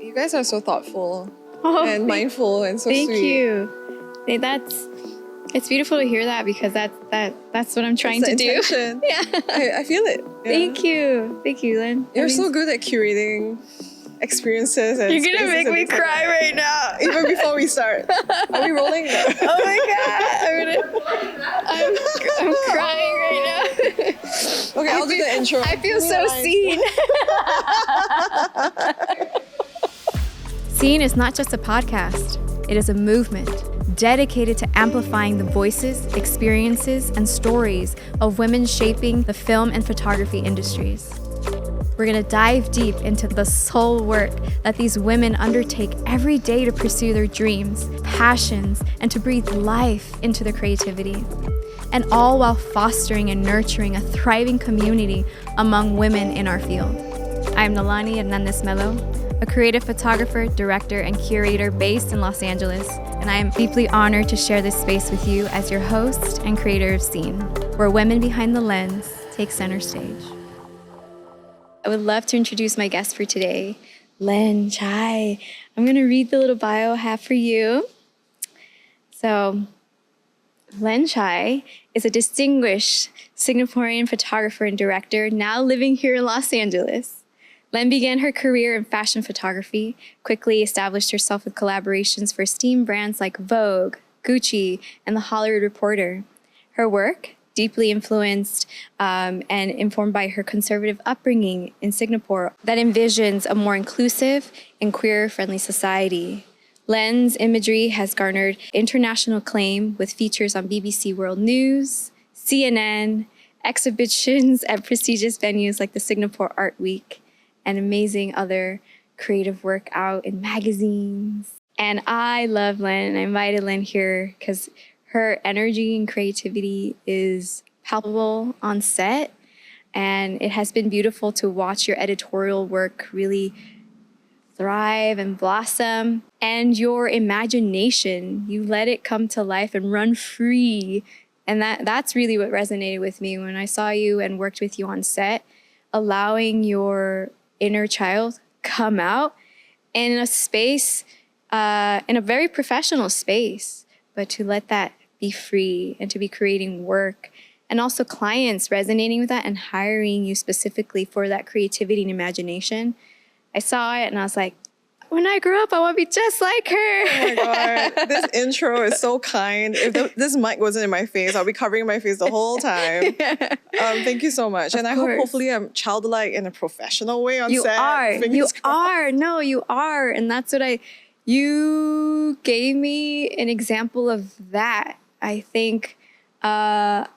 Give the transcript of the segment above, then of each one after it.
You guys are so thoughtful Oh, mindful and so thank sweet. you. It's beautiful to hear that because that's what I'm trying to do. Intention. Yeah. I feel it. Yeah. Thank you, Lynn. You're so good at curating experiences and You're gonna spaces make and me things like cry that. right now. Even before we start. Are we rolling? Oh my god! I'm crying right now. Okay, I'll do the intro. I feel so seen. Seen is not just a podcast. It is a movement dedicated to amplifying the voices, experiences, and stories of women shaping the film and photography industries. We're going to dive deep into the soul work that these women undertake every day to pursue their dreams, passions, and to breathe life into their creativity. And all while fostering and nurturing a thriving community among women in our field. I'm Nalani Melo, a creative photographer, director, and curator based in Los Angeles, and I am deeply honored to share this space with you as your host and creator of Scene, where women behind the lens take center stage. I would love to introduce my guest for today, Lenne Chai. I'm going to read the little bio I have for you. So, Lenne Chai is a distinguished Singaporean photographer and director now living here in Los Angeles. Lenne began her career in fashion photography, quickly established herself with collaborations for esteemed brands like Vogue, Gucci, and The Hollywood Reporter. Her work, deeply influenced and informed by her conservative upbringing in Singapore that envisions a more inclusive and queer-friendly society. Lenne's imagery has garnered international acclaim with features on BBC World News, CNN, exhibitions at prestigious venues like the Singapore Art Week, and amazing other creative work out in magazines. And I love Lenne, and I invited Lenne here because her energy and creativity is palpable on set, and it has been beautiful to watch your editorial work really thrive and blossom. And your imagination, you let it come to life and run free. And that's really what resonated with me when I saw you and worked with you on set, allowing your inner child come out in a space, in a very professional space, but to let that be free and to be creating work, and also clients resonating with that and hiring you specifically for that creativity and imagination. I saw it and I was like, when I grow up, I want to be just like her. Oh my God. This intro is so kind. If this mic wasn't in my face, I'll be covering my face the whole time. Thank you so much. And I hope hopefully I'm childlike in a professional way on set. You are. No, you are. And that's what you gave me an example of that. I think, and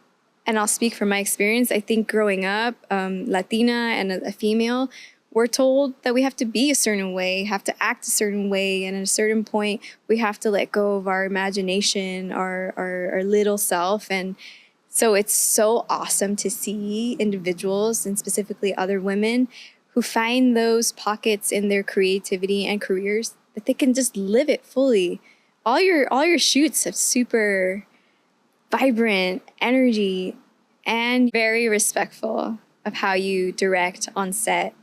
I'll speak from my experience, I think growing up, Latina and a female, we're told that we have to be a certain way, have to act a certain way, and at a certain point, we have to let go of our imagination, our little self. And so it's so awesome to see individuals, and specifically other women, who find those pockets in their creativity and careers that they can just live it fully. All your shoots have super vibrant energy and very respectful of how you direct on set.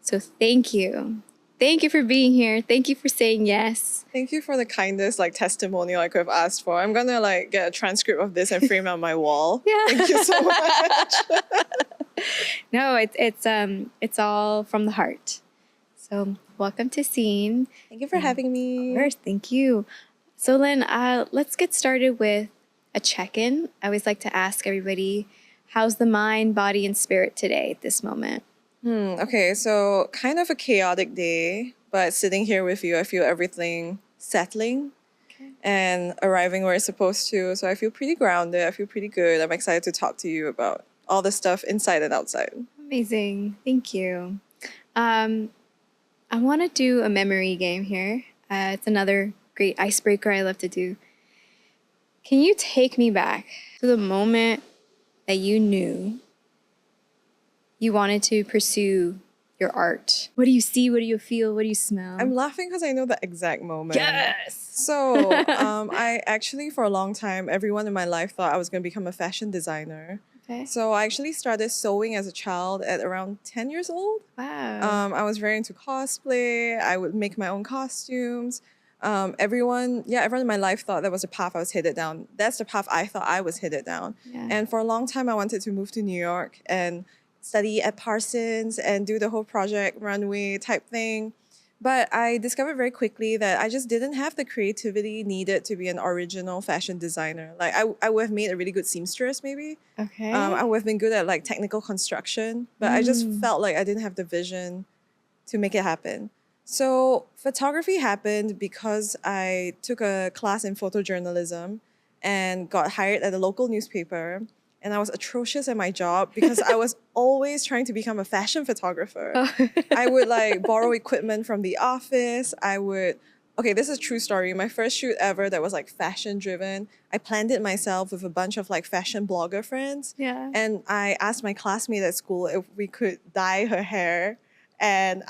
So thank you. Thank you for being here. Thank you for saying yes. Thank you for the kindest testimonial I could have asked for. I'm gonna get a transcript of this and frame it on my wall. Yeah. Thank you so much. No, it's all from the heart. So welcome to Scene. Thank you for having me. Of course, thank you. So Lenne, let's get started with a check-in. I always like to ask everybody, how's the mind, body, and spirit today at this moment? Okay, so kind of a chaotic day, but sitting here with you, I feel everything settling and arriving where it's supposed to. So I feel pretty grounded. I feel pretty good. I'm excited to talk to you about all the stuff inside and outside. Amazing. Thank you. I want to do a memory game here. It's another great icebreaker I love to do. Can you take me back to the moment that you knew you wanted to pursue your art? What do you see? What do you feel? What do you smell? I'm laughing because I know the exact moment. Yes! So I actually, for a long time, everyone in my life thought I was going to become a fashion designer. Okay. So I actually started sewing as a child at around 10 years old. Wow. I was very into cosplay. I would make my own costumes. Everyone in my life thought that was the path I was headed down. That's the path I thought I was headed down. Yeah. And for a long time, I wanted to move to New York and study at Parsons and do the whole project runway type thing. But I discovered very quickly that I just didn't have the creativity needed to be an original fashion designer. Like I would have made a really good seamstress maybe. Okay. I would have been good at like technical construction, but I just felt like I didn't have the vision to make it happen. So photography happened because I took a class in photojournalism and got hired at a local newspaper. And I was atrocious at my job because I was always trying to become a fashion photographer. I would like borrow equipment from the office. Okay, this is a true story. My first shoot ever that was like fashion driven, I planned it myself with a bunch of like fashion blogger friends. Yeah. And I asked my classmate at school if we could dye her hair and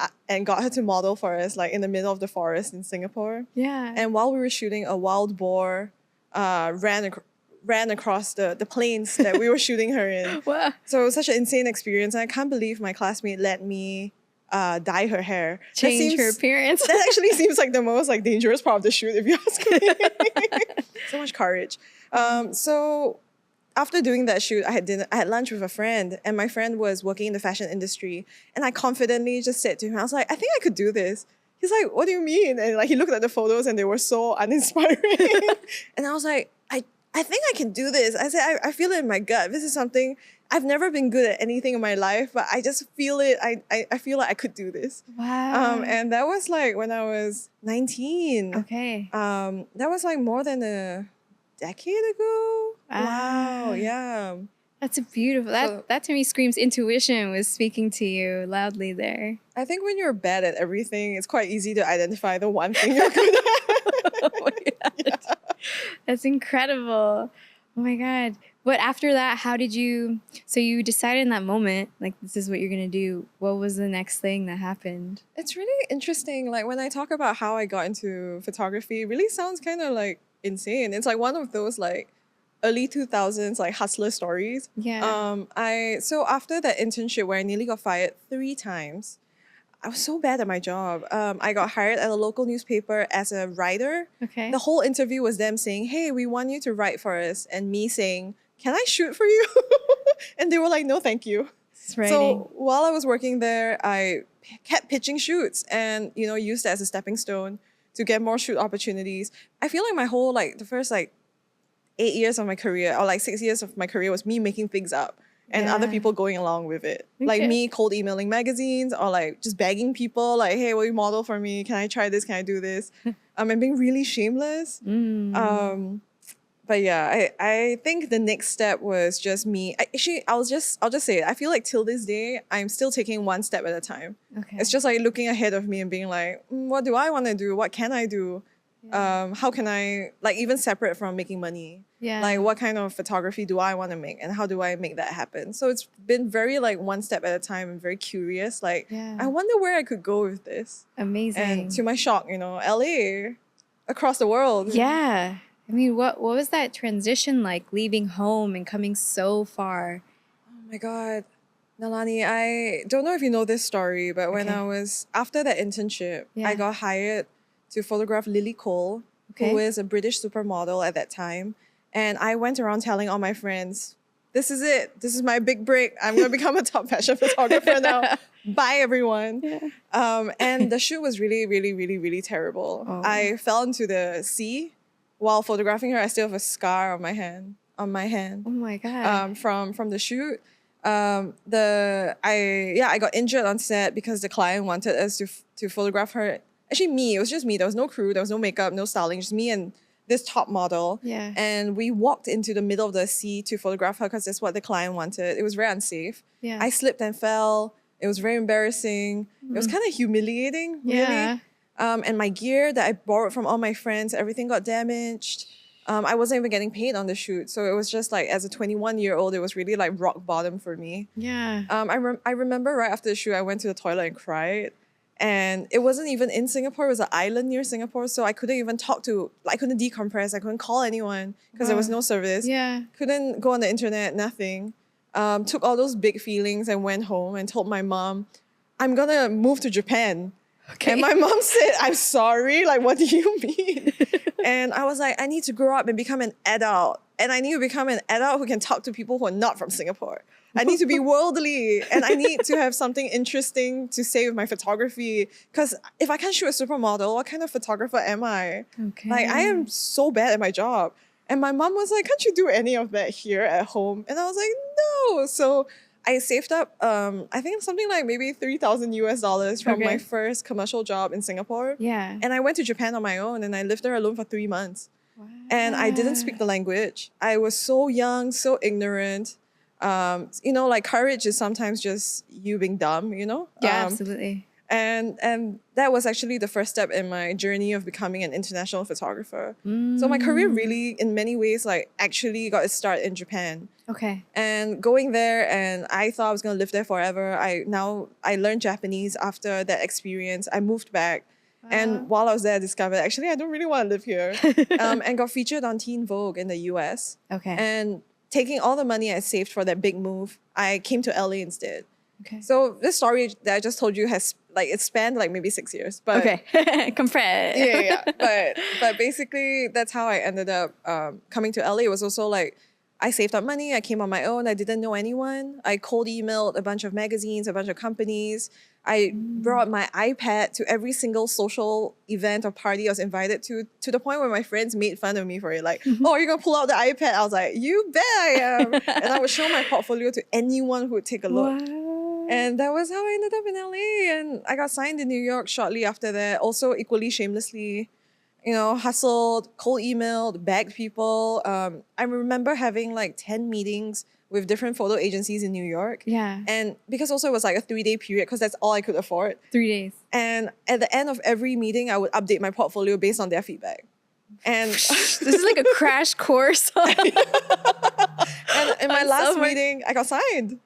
got her to model for us like in the middle of the forest in Singapore. Yeah. And while we were shooting, a wild boar ran across the plains that we were shooting her in. Wow. So it was such an insane experience. And I can't believe my classmate let me dye her hair. Change her appearance. That actually seems like the most like dangerous part of the shoot, if you ask me. So much courage. So after doing that shoot, I had lunch with a friend, and my friend was working in the fashion industry. And I confidently just said to him, I was like, I think I could do this. He's like, what do you mean? And like he looked at the photos and they were so uninspiring. And I was like, I think I can do this. I said, I feel it in my gut. This is something, I've never been good at anything in my life, but I just feel it. I feel like I could do this. Wow. And that was like when I was 19. Okay. That was like more than a decade ago. Wow. Yeah. That's beautiful. That to me screams intuition was speaking to you loudly there. I think when you're bad at everything, it's quite easy to identify the one thing you're good at. Oh my God. Yeah. That's incredible. Oh my God. But after that, so you decided in that moment, like, this is what you're going to do. What was the next thing that happened? It's really interesting. Like when I talk about how I got into photography, it really sounds kind of like insane. It's like one of those like early 2000s like hustler stories. Yeah. So after that internship where I nearly got fired 3 times, I was so bad at my job. I got hired at a local newspaper as a writer. Okay. The whole interview was them saying, hey, we want you to write for us. And me saying, can I shoot for you? And they were like, no, thank you. So while I was working there, I kept pitching shoots and, used that as a stepping stone to get more shoot opportunities. I feel like my whole, the first 8 years of my career or 6 years of my career was me making things up. And other people going along with it. Okay. Like me cold emailing magazines or just begging people hey, will you model for me? Can I try this? Can I do this? And being really shameless. But yeah, I think the next step was just me. I'll just say it. I feel like till this day, I'm still taking one step at a time. Okay. It's just like looking ahead of me and being like, what do I want to do? What can I do? Yeah. How can I, even separate from making money? Yeah. What kind of photography do I want to make and how do I make that happen? So it's been very one step at a time and very curious. I wonder where I could go with this. Amazing. And to my shock, LA, across the world. Yeah. I mean, what was that transition like, leaving home and coming so far? Oh my God. Nalani, I don't know if you know this story, but when I was, after that internship, I got hired to photograph Lily Cole, who is a British supermodel at that time. And I went around telling all my friends, this is it. This is my big break. I'm going to become a top fashion photographer now. Bye, everyone. Yeah. And the shoot was really, really, really, really terrible. Oh. I fell into the sea while photographing her. I still have a scar on my hand. Oh my God. From the shoot. I got injured on set because the client wanted us to photograph her. Actually, me. It was just me. There was no crew. There was no makeup, no styling. Just me and this top model. Yeah. And we walked into the middle of the sea to photograph her because that's what the client wanted. It was very unsafe. Yeah. I slipped and fell. It was very embarrassing. It was kind of humiliating, really. Yeah. And my gear that I borrowed from all my friends, everything got damaged. I wasn't even getting paid on the shoot. So it was just as a 21-year-old, it was really rock bottom for me. Yeah. I remember right after the shoot, I went to the toilet and cried. And it wasn't even in Singapore. It was an island near Singapore. So I couldn't even I couldn't decompress. I couldn't call anyone because there was no service. Yeah. Couldn't go on the internet, nothing. took all those big feelings and went home and told my mom, I'm gonna move to Japan. Okay. And my mom said, I'm sorry, like, what do you mean? And I was like, I need to grow up and become an adult. And I need to become an adult who can talk to people who are not from Singapore. I need to be worldly, and I need to have something interesting to say with my photography. Because if I can't shoot a supermodel, what kind of photographer am I? Okay. Like, I am so bad at my job. And my mom was like, can't you do any of that here at home? And I was like, no. So I saved up, I think something like maybe $3,000 from my first commercial job in Singapore. Yeah. And I went to Japan on my own, and I lived there alone for 3 months. Wow. And I didn't speak the language. I was so young, so ignorant. You know, like, courage is sometimes just you being dumb, you know? Yeah, absolutely. And that was actually the first step in my journey of becoming an international photographer. So my career really, in many ways, like, actually got its start in Japan. Okay. And going there, and I thought I was going to live there forever. I learned Japanese after that experience. I moved back. Wow. And while I was there, I discovered, actually, I don't really want to live here. And got featured on Teen Vogue in the US. Okay. And taking all the money I saved for that big move, I came to LA instead. Okay. So this story that I just told you has, like, it spanned like maybe 6 years. But compress. Yeah. But basically, that's how I ended up coming to LA. It was also like, I saved up money. I came on my own. I didn't know anyone. I cold emailed a bunch of magazines, a bunch of companies. I brought my iPad to every single social event or party I was invited to the point where my friends made fun of me for it. Like, oh, you're going to pull out the iPad? I was like, you bet I am. And I would show my portfolio to anyone who would take a look. Wow. And that was how I ended up in LA. And I got signed in New York shortly after that. Also equally shamelessly, you know, hustled, cold emailed, begged people. I remember having like 10 meetings with different photo agencies in New York. Yeah. And because also it was like a 3-day period, because that's all I could afford. 3 days. And at the end of every meeting, I would update my portfolio based on their feedback. And this is like a crash course. And in my last meeting, I got signed.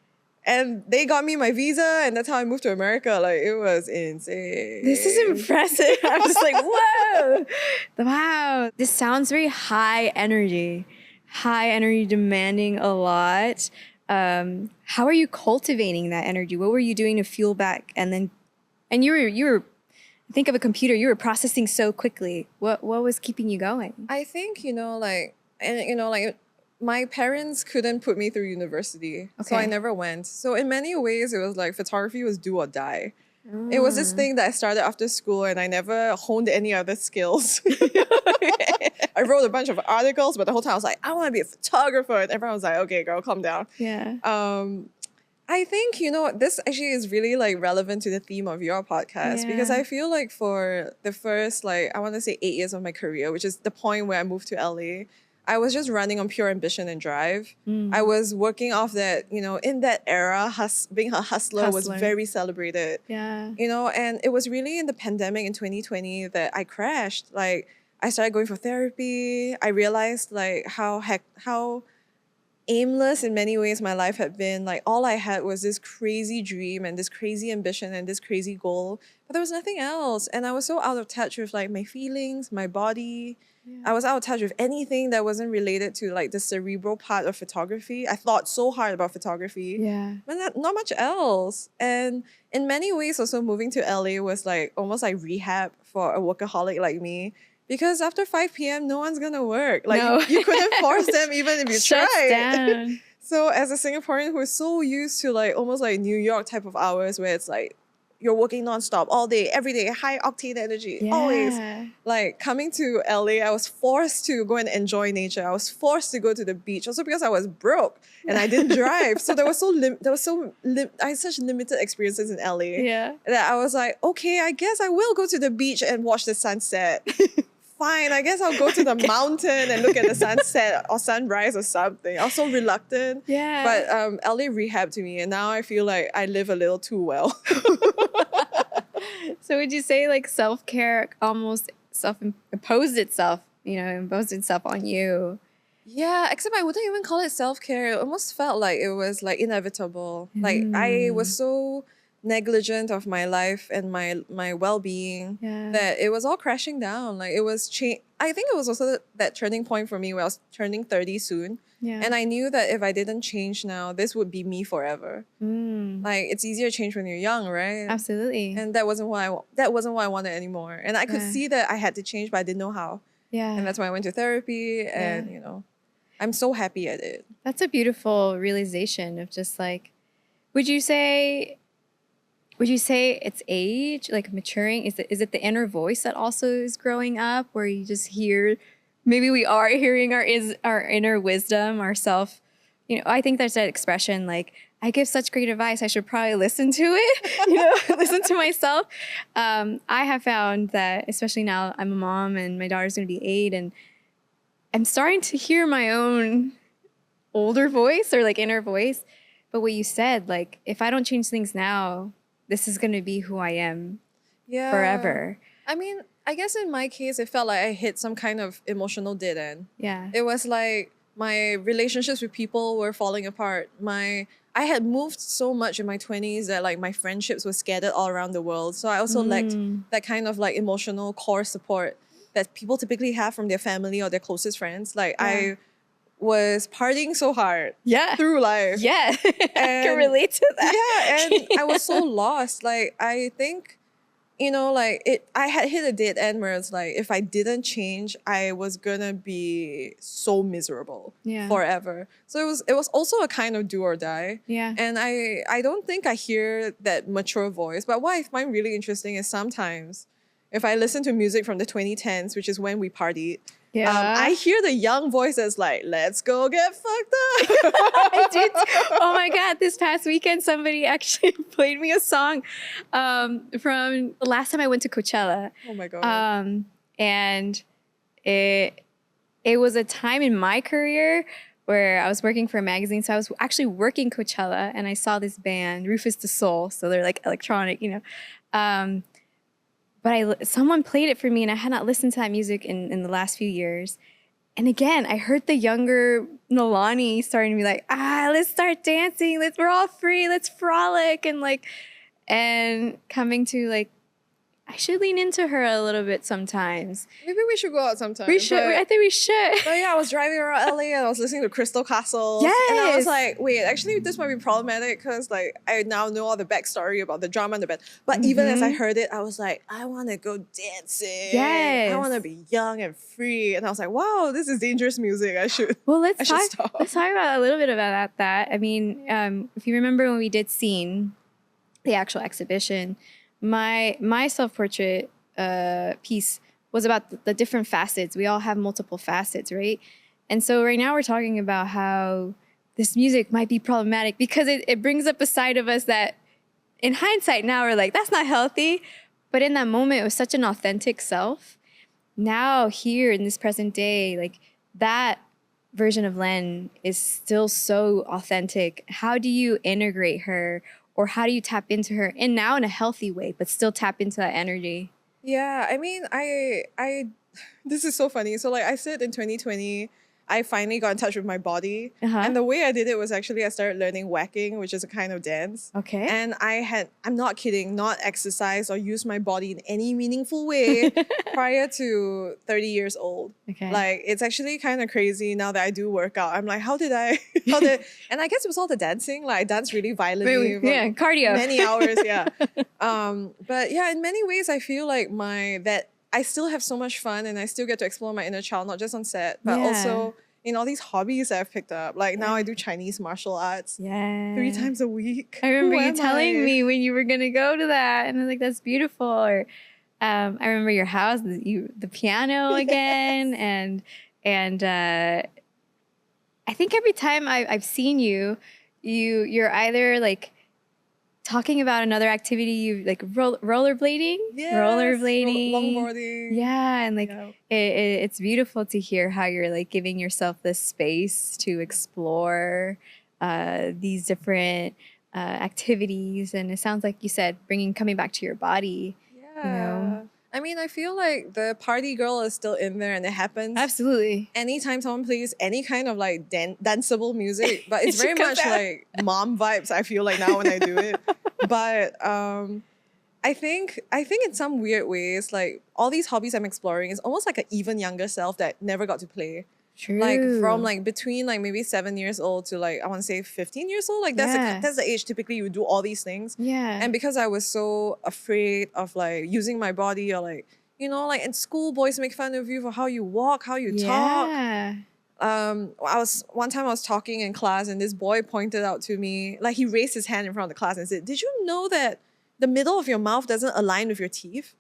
And they got me my visa, and that's how I moved to America. Like, it was insane. This is impressive. I'm just like, whoa. Wow. This sounds very high energy, demanding a lot. How are you cultivating that energy? What were you doing to fuel back? And you were, think of a computer, you were processing so quickly. What was keeping you going? I think, my parents couldn't put me through university, so I never went. So in many ways, it was like photography was do or die. It was this thing that I started after school, and I never honed any other skills. I wrote a bunch of articles, but the whole time I was like, I want to be a photographer. And everyone was like, okay, girl, calm down. Yeah. I think, this actually is really like relevant to the theme of your podcast, because I feel like for the first, I want to say 8 years of my career, which is the point where I moved to LA, I was just running on pure ambition and drive. I was working off that, in that era, being a hustler was very celebrated. Yeah. And it was really in the pandemic in 2020 that I crashed. Like, I started going for therapy. I realized how aimless in many ways my life had been. Like, all I had was this crazy dream and this crazy ambition and this crazy goal, but there was nothing else. And I was so out of touch with my feelings, my body. Yeah. I was out of touch with anything that wasn't related to the cerebral part of photography. I thought so hard about photography, but not much else. And in many ways also moving to LA was almost like rehab for a workaholic like me. Because after 5 p.m., no one's gonna work. You couldn't force them even if you tried. Down. So as a Singaporean who is so used to almost New York type of hours where it's you're working nonstop all day, every day, high octane energy, always. Coming to LA, I was forced to go and enjoy nature. I was forced to go to the beach, also because I was broke and I didn't drive. So I had such limited experiences in LA that I was like, okay, I guess I will go to the beach and watch the sunset. Fine, I guess I'll go to the mountain and look at the sunset or sunrise or something. I was so reluctant. Yeah. But LA rehabbed me, and now I feel like I live a little too well. So would you say self-care almost imposed itself on you? Yeah, except I wouldn't even call it self-care. It almost felt like it was inevitable. I was so negligent of my life and my well-being that it was all crashing down. It was I think it was also that turning point for me where I was turning 30 soon. Yeah. And I knew that if I didn't change now, this would be me forever. Like, it's easier to change when you're young, right? Absolutely. And that wasn't what I wanted anymore. And I could Yeah. see that I had to change, but I didn't know how. Yeah. And that's why I went to therapy, and you know, I'm so happy at it. That's a beautiful realization of just like, would you say it's age, like maturing? Is it the inner voice that also is growing up, where you just hear, maybe we are hearing our inner wisdom, ourself. You know, I think there's that expression like, I give such great advice, I should probably listen to it, you know, listen to myself. I have found that, especially now I'm a mom and my daughter's going to be 8, and I'm starting to hear my own older voice or like inner voice. But what you said, like, if I don't change things now, this is going to be who I am forever. I mean, I guess in my case, it felt like I hit some kind of emotional dead end. Yeah. It was like my relationships with people were falling apart. I had moved so much in my 20s that like my friendships were scattered all around the world. So I also lacked that kind of like emotional core support that people typically have from their family or their closest friends. Like I was partying so hard through life. Yeah. I can relate to that. Yeah, and I was so lost. Like, I think, you know, like I had hit a dead end where it's like, if I didn't change, I was gonna be so miserable forever. So it was also a kind of do or die. Yeah. And I don't think I hear that mature voice. But what I find really interesting is sometimes if I listen to music from the 2010s, which is when we partied, I hear the young voice that's like, let's go get fucked up. I did. Oh my God. This past weekend, somebody actually played me a song from the last time I went to Coachella. Oh my God. And it was a time in my career where I was working for a magazine. So I was actually working Coachella, and I saw this band, Rufus the Soul. So they're like electronic, you know. But someone played it for me, and I had not listened to that music in the last few years. And again, I heard the younger Nalani starting to be like, let's start dancing. We're all free. Let's frolic. And coming to like, I should lean into her a little bit sometimes. Maybe we should go out sometime. We should. I think we should. But yeah, I was driving around LA and I was listening to Crystal Castles. Yes. And I was like, wait, actually this might be problematic because like I now know all the backstory about the drama and the band. But even as I heard it, I was like, I want to go dancing. Yes. I want to be young and free. And I was like, wow, this is dangerous music. I should stop. Let's talk about a little bit about that. I mean, if you remember when we did Scene, the actual exhibition, my self-portrait piece was about the different facets. We all have multiple facets, right? And so right now we're talking about how this music might be problematic because it brings up a side of us that in hindsight now we're like, that's not healthy. But in that moment, it was such an authentic self. Now here in this present day, like that version of Lenne is still so authentic. How do you integrate her? Or how do you tap into her and now in a healthy way, but still tap into that energy? Yeah, I mean, I this is so funny. So like I said in 2020, I finally got in touch with my body. And the way I did it was actually I started learning whacking, which is a kind of dance. Okay. And I'm not kidding, not exercised or used my body in any meaningful way prior to 30 years old. Okay. Like, it's actually kind of crazy now that I do work out. I'm like, and I guess it was all the dancing. Like, I danced really violently. Yeah, cardio. Many hours, yeah. But yeah, in many ways, I feel like I still have so much fun and I still get to explore my inner child, not just on set, but also in all these hobbies that I've picked up. Like now I do Chinese martial arts 3 times a week. I remember you telling me when you were going to go to that, and I was like, that's beautiful. Or I remember your house, the piano again. And I think every time I've seen you're either like talking about another activity, you like rollerblading, longboarding. Yeah, and like it's beautiful to hear how you're like giving yourself this space to explore these different activities, and it sounds like you said coming back to your body. Yeah. You know? I mean, I feel like the party girl is still in there, and it happens Absolutely. anytime someone plays any kind of like danceable music. But it's very much like mom vibes, I feel like now when I do it. But I think in some weird ways, like all these hobbies I'm exploring is almost like an even younger self that never got to play. True. Like from like between like maybe 7 years old to like I want to say 15 years old. Like that's the age typically you do all these things. Yeah. And because I was so afraid of like using my body or like, you know, like in school boys make fun of you for how you walk, how you talk. Yeah. One time I was talking in class and this boy pointed out to me, like he raised his hand in front of the class and said, "Did you know that the middle of your mouth doesn't align with your teeth?"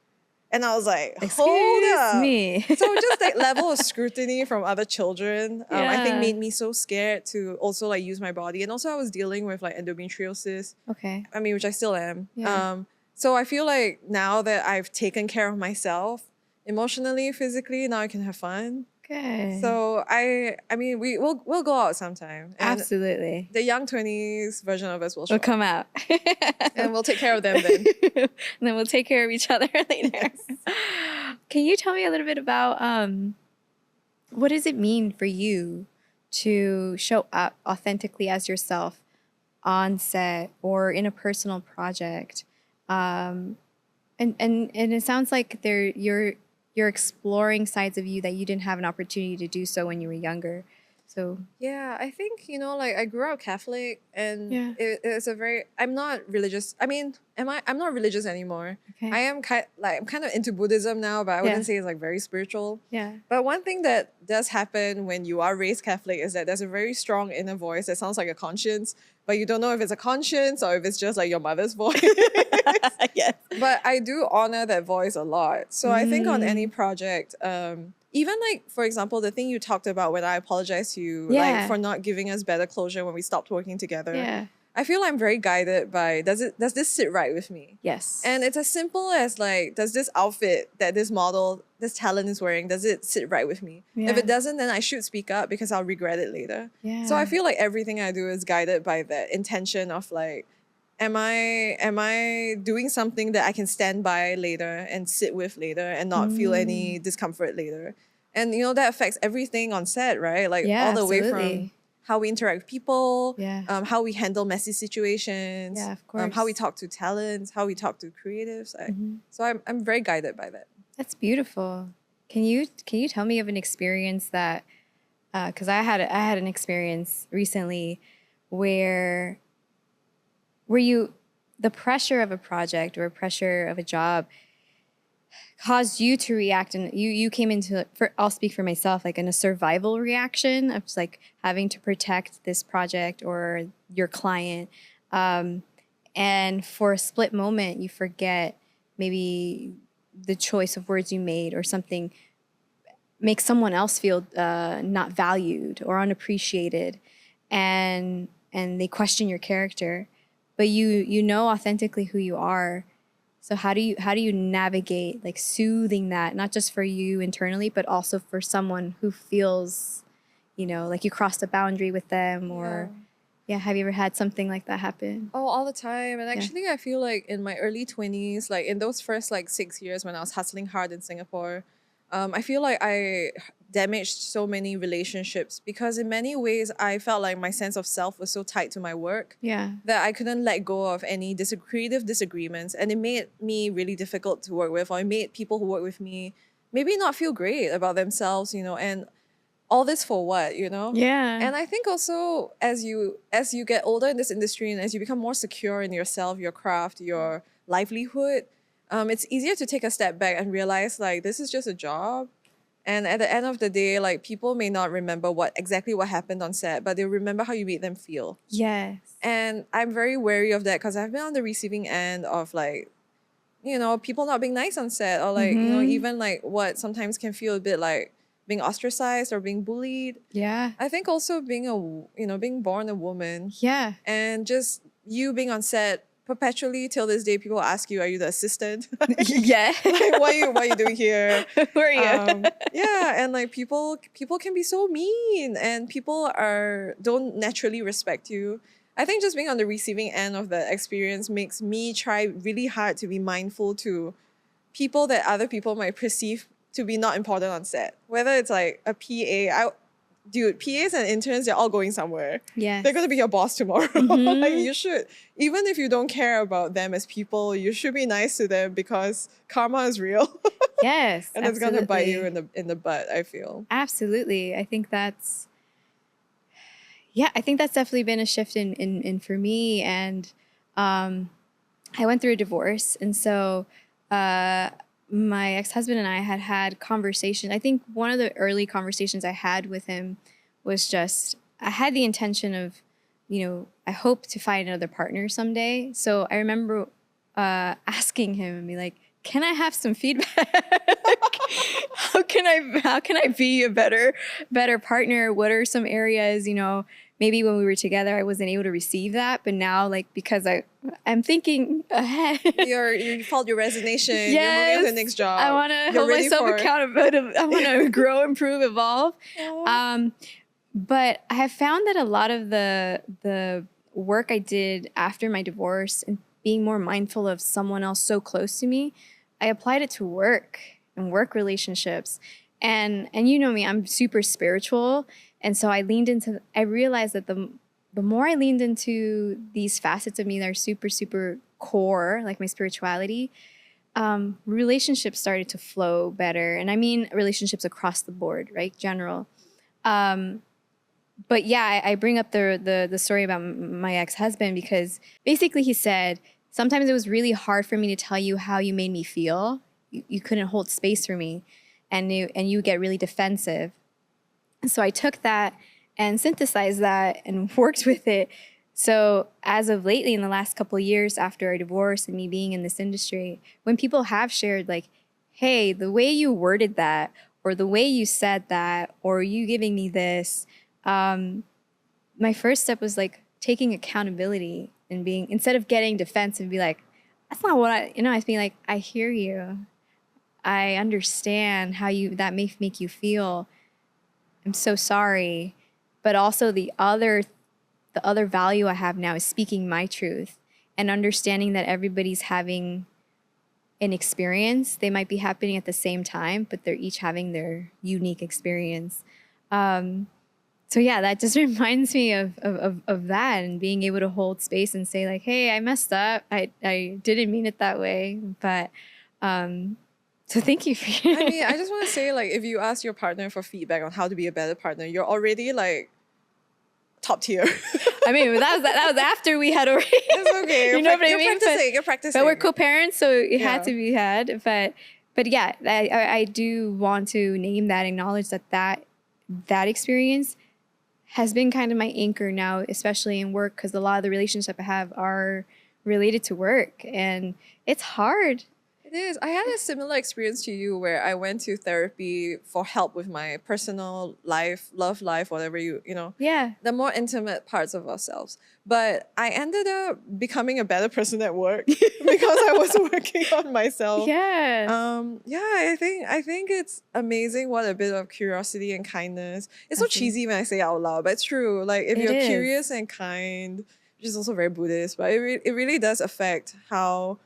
And I was like, hold up. me. So just that level of scrutiny from other children, I think Yeah. made me so scared to also like use my body. And also I was dealing with like endometriosis, Okay. I mean, which I still am. Yeah. So I feel like now that I've taken care of myself emotionally, physically, now I can have fun. Good. So I mean, we'll go out sometime. And Absolutely. the young 20s version of us will show We'll up. come out. And we'll take care of them then. And then we'll take care of each other later. Yes. Can you tell me a little bit about what does it mean for you to show up authentically as yourself on set or in a personal project? And it sounds like you're exploring sides of you that you didn't have an opportunity to do so when you were younger. So Yeah, I think, you know, like I grew up Catholic and Yeah. it's a very, I'm not religious. I mean, I'm not religious anymore. Okay. I'm kind of into Buddhism now, but I wouldn't say it's like very spiritual. yeah. But one thing that does happen when you are raised Catholic is that there's a very strong inner voice that sounds like a conscience, but you don't know if it's a conscience or if it's just like your mother's voice. Yes. But I do honor that voice a lot. So I think on any project, even like, for example, the thing you talked about when I apologized to you, Yeah. like for not giving us better closure when we stopped working together. Yeah. I feel I'm very guided by, does this sit right with me? Yes. And it's as simple as like, does this outfit that this model, this talent is wearing, does it sit right with me? If Yeah. it doesn't, then I should speak up because I'll regret it later. Yeah. So I feel like everything I do is guided by that intention of like, am I doing something that I can stand by later and sit with later and not feel any discomfort later? And you know, that affects everything on set, right? Like Yeah, all the way absolutely. from how we interact with people, Yeah. how we handle messy situations, Yeah, of course. how we talk to talents, how we talk to creatives. So I'm very guided by that. That's beautiful. Can you tell me of an experience that, because I had an experience recently where the pressure of a project or pressure of a job caused you to react, and you came into, I'll speak for myself, like in a survival reaction of just like having to protect this project or your client, and for a split moment you forget maybe the choice of words you made or something makes someone else feel not valued or unappreciated, and they question your character, but you know authentically who you are. So how do you navigate like soothing that, not just for you internally, but also for someone who feels, you know, like you crossed a boundary with them, or have you ever had something like that happen? Oh, all the time. And actually, I feel like in my early 20s, like in those first like 6 years when I was hustling hard in Singapore, I feel like I damaged so many relationships because in many ways I felt like my sense of self was so tied to my work Yeah. that I couldn't let go of any creative disagreements, and it made me really difficult to work with, or it made people who work with me maybe not feel great about themselves, you know, and all this for what, you know? Yeah. And I think also as you get older in this industry and as you become more secure in yourself, your craft, your livelihood, it's easier to take a step back and realize like this is just a job. And at the end of the day, like people may not remember exactly what happened on set, but they'll remember how you made them feel. Yes. And I'm very wary of that because I've been on the receiving end of like, you know, people not being nice on set, or like, you know, even like what sometimes can feel a bit like being ostracized or being bullied. Yeah. I think also being born a woman Yeah. and just you being on set perpetually till this day, people ask you, are you the assistant? Yeah. Like, what are you doing here? Who are you? Yeah, and like people can be so mean, and people don't naturally respect you. I think just being on the receiving end of the experience makes me try really hard to be mindful to people that other people might perceive to be not important on set. Whether it's like a PA, dude, PAs and interns, they're all going somewhere. Yes. They're going to be your boss tomorrow. Like, you should, even if you don't care about them as people, you should be nice to them because karma is real. Yes. And it's going to bite you in the butt, I feel. Absolutely. I think that's definitely been a shift in for me. And I went through a divorce. And so my ex-husband and I had conversation. I think one of the early conversations I had with him was just, I had the intention of, I hope to find another partner someday. So I remember asking him and be like, can I have some feedback? How can I be a better partner? What are some areas, maybe when we were together, I wasn't able to receive that, but now, like, because I'm thinking ahead. You filed your resignation. Yes, you're moving to the next job. I want to hold myself accountable. I want to grow, improve, evolve. But I have found that a lot of the work I did after my divorce and being more mindful of someone else so close to me, I applied it to work and work relationships. And you know me, I'm super spiritual. And so I realized that the more I leaned into these facets of me that are super, super core, like my spirituality, relationships started to flow better. And I mean relationships across the board, right? General. But yeah, I bring up the story about my ex-husband because basically he said, sometimes it was really hard for me to tell you how you made me feel. You couldn't hold space for me and you get really defensive. And so I took that and synthesized that and worked with it. So as of lately, in the last couple of years after our divorce and me being in this industry, when people have shared like, hey, the way you worded that, or the way you said that, or you giving me this, my first step was like taking accountability and being, instead of getting defensive, be like, that's not what I was being like, I hear you. I understand how that may make you feel. I'm so sorry. But also the other value I have now is speaking my truth and understanding that everybody's having an experience. They might be happening at the same time, but they're each having their unique experience. So yeah, that just reminds me of that and being able to hold space and say like, hey, I messed up. I didn't mean it that way. But so thank you for I mean, I just want to say, like, if you ask your partner for feedback on how to be a better partner, you're already like top tier. I mean, that was after we had already. It's okay. You know what I mean? You're practicing. But we're co-parents, so it had to be had. But yeah, I do want to name that, acknowledge that experience has been kind of my anchor now, especially in work, because a lot of the relationships I have are related to work, and it's hard. It is. I had a similar experience to you where I went to therapy for help with my personal life, love life, whatever Yeah. the more intimate parts of ourselves. But I ended up becoming a better person at work because I was working on myself. Yeah. I think it's amazing what a bit of curiosity and kindness. It's so cheesy when I say it out loud, but it's true. Like if you're curious and kind, which is also very Buddhist, but it really does affect how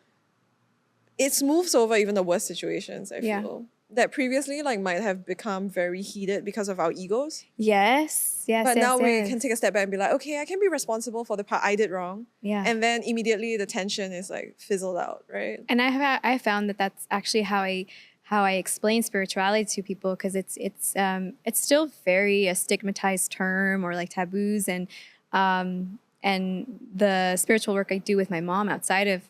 it smooths over even the worst situations, I feel. That previously might have become very heated because of our egos. Yes. But now we can take a step back and be like, okay, I can be responsible for the part I did wrong. Yeah. And then immediately the tension is like fizzled out, right? And I found that that's actually how I explain spirituality to people, because it's still very a stigmatized term or like taboos, and the spiritual work I do with my mom outside of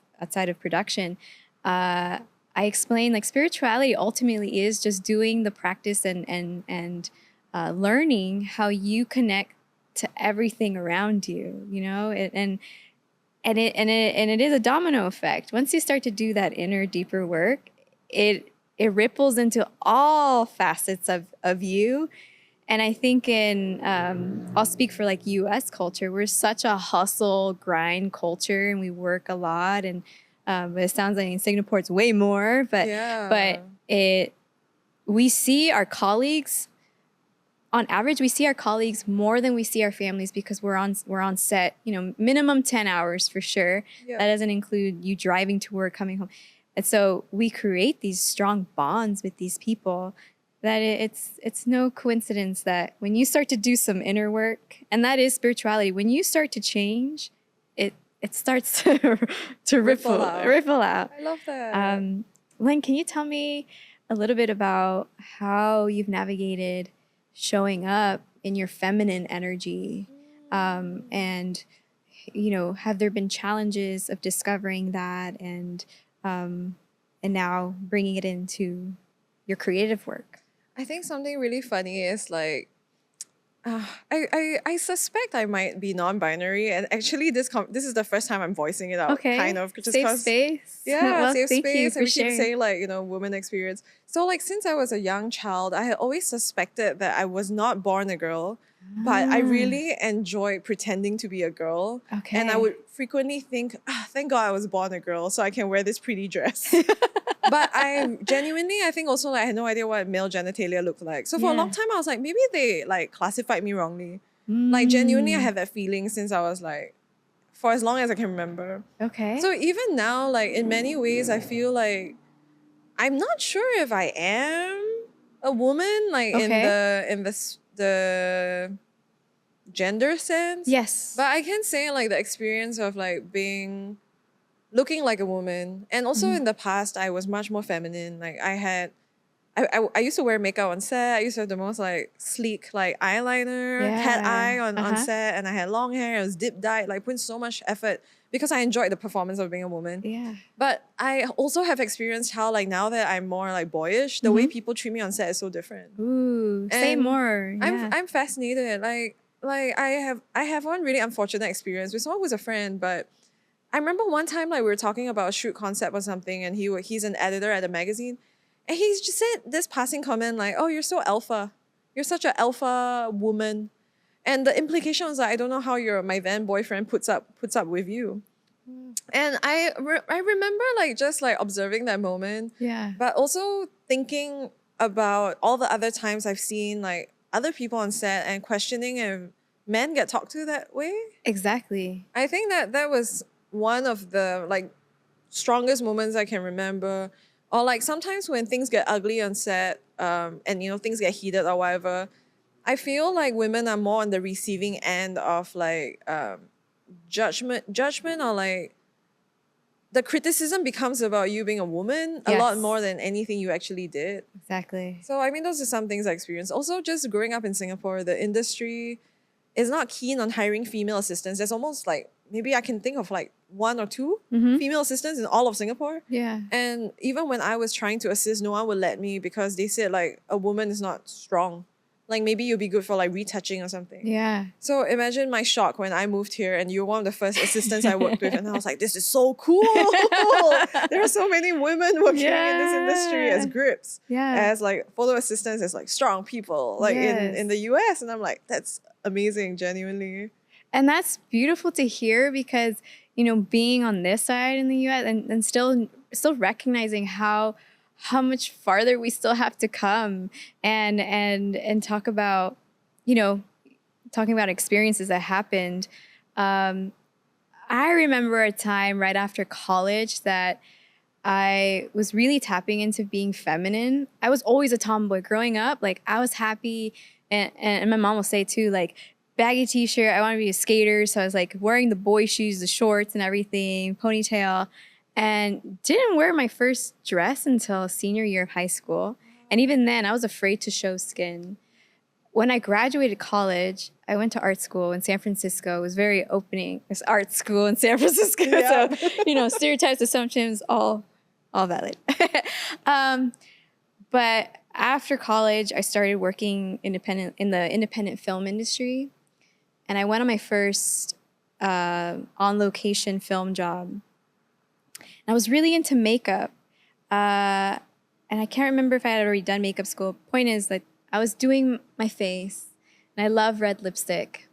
production. I explain like spirituality ultimately is just doing the practice and learning how you connect to everything around you, and it is a domino effect. Once you start to do that inner, deeper work, it ripples into all facets of you. And I think I'll speak for like U.S. culture. We're such a hustle, grind culture, and we work a lot, and but it sounds like in Singapore it's way more. But we see our colleagues. On average, we see our colleagues more than we see our families, because we're on set, minimum 10 hours for sure. Yeah. That doesn't include you driving to work, coming home. And so we create these strong bonds with these people that it's no coincidence that when you start to do some inner work, and that is spirituality, when you start to change, it starts to ripple out. I love that. Lynn, can you tell me a little bit about how you've navigated showing up in your feminine energy, and have there been challenges of discovering that and now bringing it into your creative work? I think something really funny is like, I suspect I might be non-binary, and actually this is the first time I'm voicing it out. Okay, Kind of just safe 'cause- space. Yeah, Well, safe thank you space, for and we keep sharing. saying like woman experience. So like since I was a young child, I had always suspected that I was not born a girl, but I really enjoyed pretending to be a girl. And I Okay. would frequently think, thank God I was born a girl, so I can wear this pretty dress. But I think also like I had no idea what male genitalia looked like. So for a long Yeah. time I was like, maybe they like classified me wrongly. Like genuinely I had that feeling since I was like, for as long as I can remember. Okay. So even now, like in many ways, I feel like I'm not sure if I am a woman, like the gender sense. Yes. But I can say like the experience of like looking like a woman, and also in the past I was much more feminine. Like I used to wear makeup on set. I used to have the most like sleek like eyeliner, cat eye on set, and I had long hair. I was dip dyed, like putting so much effort because I enjoyed the performance of being a woman. Yeah. But I also have experienced how like now that I'm more like boyish, the way people treat me on set is so different. Ooh, say And more. Yeah. I'm fascinated. Like I have one really unfortunate experience with someone who's a friend, but I remember one time like we were talking about a shoot concept or something, and he's an editor at a magazine, and he just said this passing comment like, "Oh, you're so alpha. You're such an alpha woman." And the implication was like, I don't know how my then boyfriend puts up with you. And I remember like just like observing that moment, Yeah. but also thinking about all the other times I've seen like other people on set and questioning if men get talked to that way. Exactly. I think that was one of the like strongest moments I can remember. Or like sometimes when things get ugly on set, and things get heated or whatever, I feel like women are more on the receiving end of like judgment or like the criticism becomes about you being a woman a lot Yes. more than anything you actually did. Exactly. So I mean, those are some things I experienced. Also, just growing up in Singapore, the industry is not keen on hiring female assistants. There's almost like maybe I can think of like one or two female assistants in all of Singapore. Yeah. And even when I was trying to assist, no one would let me because they said like a woman is not strong. Like maybe you'll be good for like retouching or something. Yeah. So imagine my shock when I moved here and you were one of the first assistants I worked with, and I was like, this is so cool. There are so many women working in this industry as grips, Yeah. as like photo assistants, as like strong people, like in the US. And I'm like, that's amazing, genuinely. And that's beautiful to hear because, being on this side in the US and still recognizing how much farther we still have to come and talk about, talking about experiences that happened. I remember a time right after college that I was really tapping into being feminine. I was always a tomboy growing up. Like I was happy, and my mom will say too, like baggy t-shirt. I want to be a skater, so I was like wearing the boy shoes, the shorts, and everything, ponytail, and didn't wear my first dress until senior year of high school. And even then, I was afraid to show skin. When I graduated college, I went to art school in San Francisco. It was very opening. It's art school in San Francisco, Yeah. so stereotypes, assumptions, all valid. But after college, I started working in the independent film industry, and I went on my first on-location film job. And I was really into makeup, and I can't remember if I had already done makeup school. Point is that I was doing my face, and I love red lipstick.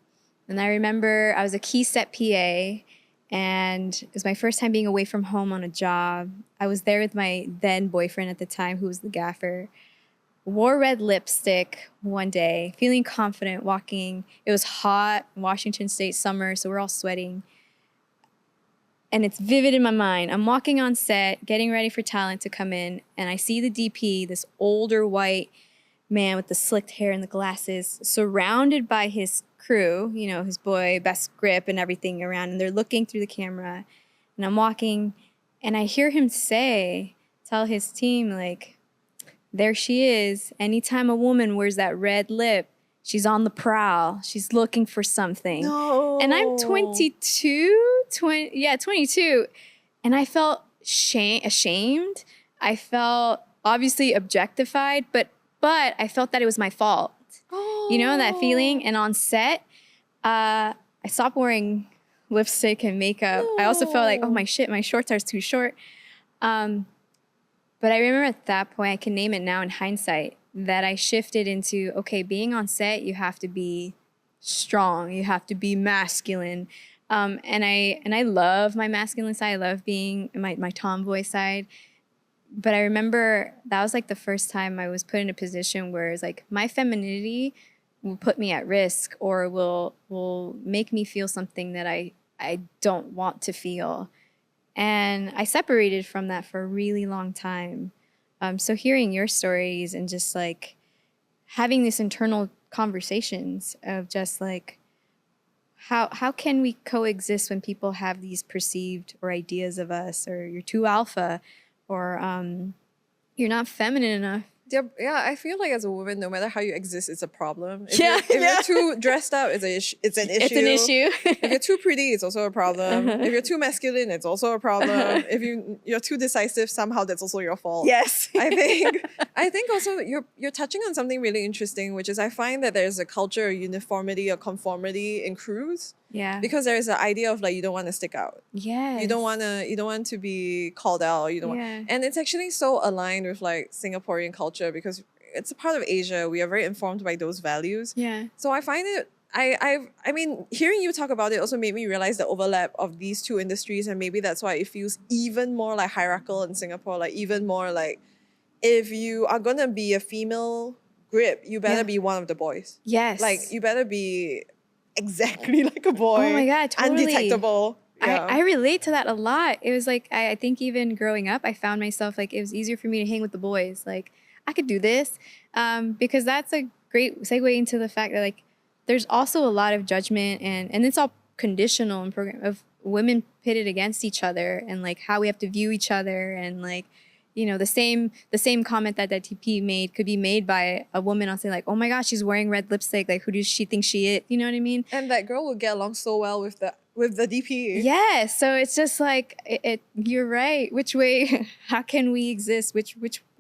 And I remember I was a key set PA, and it was my first time being away from home on a job. I was there with my then boyfriend at the time, who was the gaffer. Wore red lipstick one day, feeling confident, walking. It was hot, Washington State summer, so we're all sweating. And it's vivid in my mind. I'm walking on set, getting ready for talent to come in, and I see the DP, this older white man with the slicked hair and the glasses, surrounded by his crew, you know, his boy, best grip and everything around, and they're looking through the camera. And I'm walking, and I hear him tell his team, like, there she is. Anytime a woman wears that red lip, she's on the prowl. She's looking for something. No. And I'm 22. And I felt ashamed. I felt obviously objectified, but I felt that it was my fault. Oh. You know, that feeling? And on set, I stopped wearing lipstick and makeup. No. I also felt like, oh, my shorts are too short. But I remember at that point, I can name it now in hindsight, that I shifted into, okay, being on set, you have to be strong. You have to be masculine. And I love my masculine side. I love being my tomboy side. But I remember that was like the first time I was put in a position where it's like my femininity will put me at risk or will make me feel something that I don't want to feel. And I separated from that for a really long time. So hearing your stories and just like having these internal conversations of just like, how can we coexist when people have these perceived or ideas of us, or you're too alpha, or you're not feminine enough. Yeah, I feel like as a woman, no matter how you exist, it's a problem. If Yeah, you're too dressed up, it's an issue. It's an issue. If you're too pretty, it's also a problem. If you're too masculine, it's also a problem. If you're too decisive, somehow that's also your fault. Yes. I think also you're touching on something really interesting, which is I find that there's a culture of uniformity or conformity in crews. Yeah. Because there is an idea of like you don't want to stick out. Yes. You don't want to be called out. Or you don't want, and it's actually so aligned with like Singaporean culture because it's a part of Asia. We are very informed by those values. Yeah. So I find it. I mean, hearing you talk about it also made me realize the overlap of these two industries, and maybe that's why it feels even more like hierarchical in Singapore. Like even more like if you are gonna be a female grip, you better be one of the boys. Yes. Like you better be exactly like a boy. Oh my God, totally. Undetectable. Yeah. I relate to that a lot. It was like, I think even growing up, I found myself like, it was easier for me to hang with the boys. Like, I could do this. Because that's a great segue into the fact that like, there's also a lot of judgment and it's all conditional in program of women pitted against each other and like how we have to view each other and like, you know, the same comment that TP made could be made by a woman on saying like, oh my gosh, she's wearing red lipstick. Like, who does she think she is? You know what I mean? And that girl will get along so well with the DP. Yeah. So it's just like, you're right. Which way, how can we exist?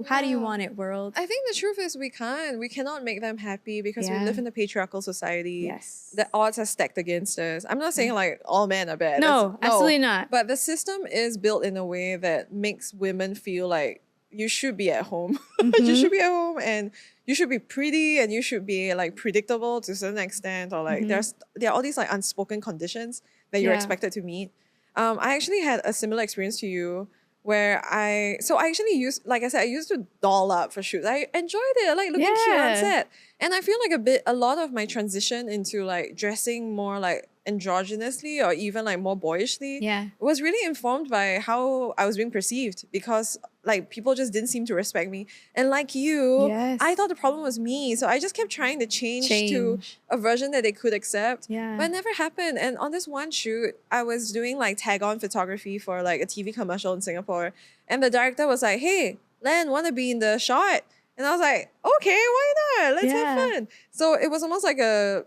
How do you want it, world? I think the truth is we cannot make them happy because we live in a patriarchal society. Yes. The odds are stacked against us. I'm not saying like all men are bad. No, absolutely not. But the system is built in a way that makes women feel like you should be at home. You should be at home and you should be pretty and you should be like predictable to a certain extent, or like there are all these like unspoken conditions that you're expected to meet. I actually had a similar experience to you where I actually used, like I said, I used to doll up for shoots. I enjoyed it. I like looking cute on set. And I feel like a lot of my transition into like dressing more like androgynously or even like more boyishly was really informed by how I was being perceived, because like people just didn't seem to respect me. And like you, I thought the problem was me. So I just kept trying to change to a version that they could accept. But it never happened. And on this one shoot, I was doing like tag-on photography for like a TV commercial in Singapore. And the director was like, hey, Len, want to be in the shot? And I was like, okay, why not? Let's have fun. So it was almost like a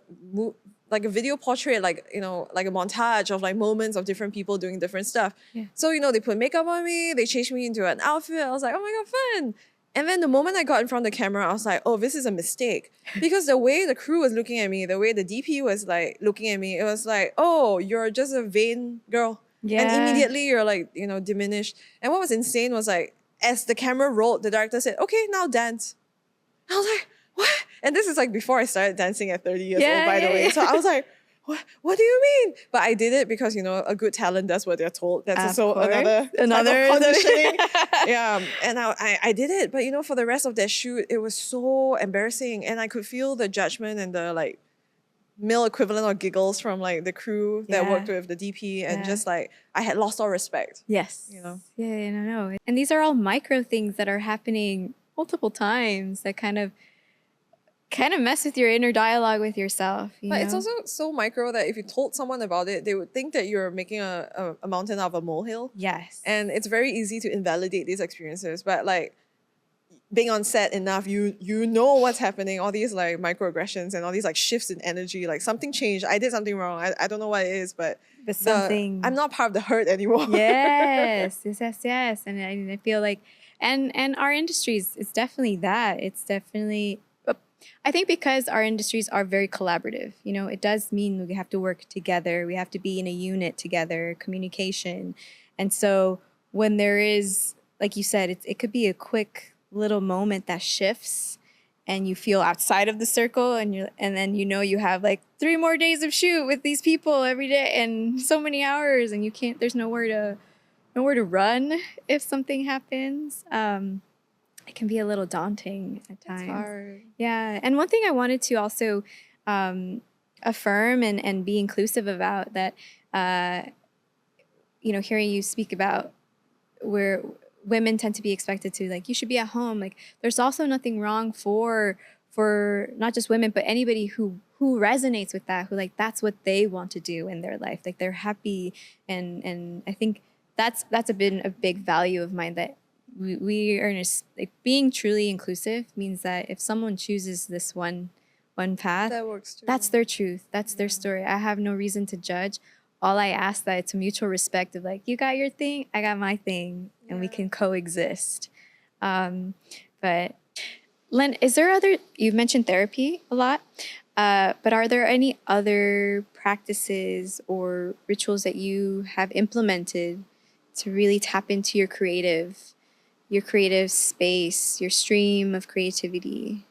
video portrait, like, you know, like a montage of like moments of different people doing different stuff. So, you know, they put makeup on me, they changed me into an outfit. I was like, oh my God, fun. And then the moment I got in front of the camera, I was like, oh, this is a mistake. Because the way the crew was looking at me, the way the DP was like looking at me, it was like, oh, you're just a vain girl. And immediately you're like, you know, diminished. And what was insane was like, as the camera rolled, the director said, okay, now dance. I was like, what? And this is like before I started dancing at 30 years old, by the way. So I was like, what do you mean? But I did it because, you know, a good talent does what they're told. That's also another conditioning. And I did it. But, you know, for the rest of that shoot, it was so embarrassing. And I could feel the judgment and the like male equivalent of giggles from like the crew that worked with the DP, and just like I had lost all respect. Yes. You know? No. And these are all micro things that are happening multiple times that kind of kind of mess with your inner dialogue with yourself. But it's also so micro that if you told someone about it, they would think that you're making a mountain out of a molehill. Yes. And it's very easy to invalidate these experiences. But like being on set enough, you know what's happening, all these like microaggressions and all these like shifts in energy, like something changed. I did something wrong. I don't know what it is, but something. I'm not part of the hurt anymore. Yes. And I feel like, and our industries, it's definitely that. It's definitely, I think because our industries are very collaborative, it does mean we have to work together. We have to be in a unit together, communication. And so when there is, like you said, it could be a quick little moment that shifts and you feel outside of the circle and then you have like 3 more days of shoot with these people every day and so many hours and there's nowhere to run if something happens. It can be a little daunting at times. It's hard. Yeah. And one thing I wanted to also affirm and be inclusive about that, hearing you speak about where women tend to be expected to, like, you should be at home. Like, there's also nothing wrong for not just women, but anybody who resonates with that, who like that's what they want to do in their life. Like they're happy. And I think that's been a big value of mine, that we are like being truly inclusive means that if someone chooses this one path, that works too. That's their truth. That's their story. I have no reason to judge. All I ask that it's a mutual respect of like, you got your thing, I got my thing, and we can coexist. But Len, you've mentioned therapy a lot, but are there any other practices or rituals that you have implemented to really tap into your creative space, your stream of creativity?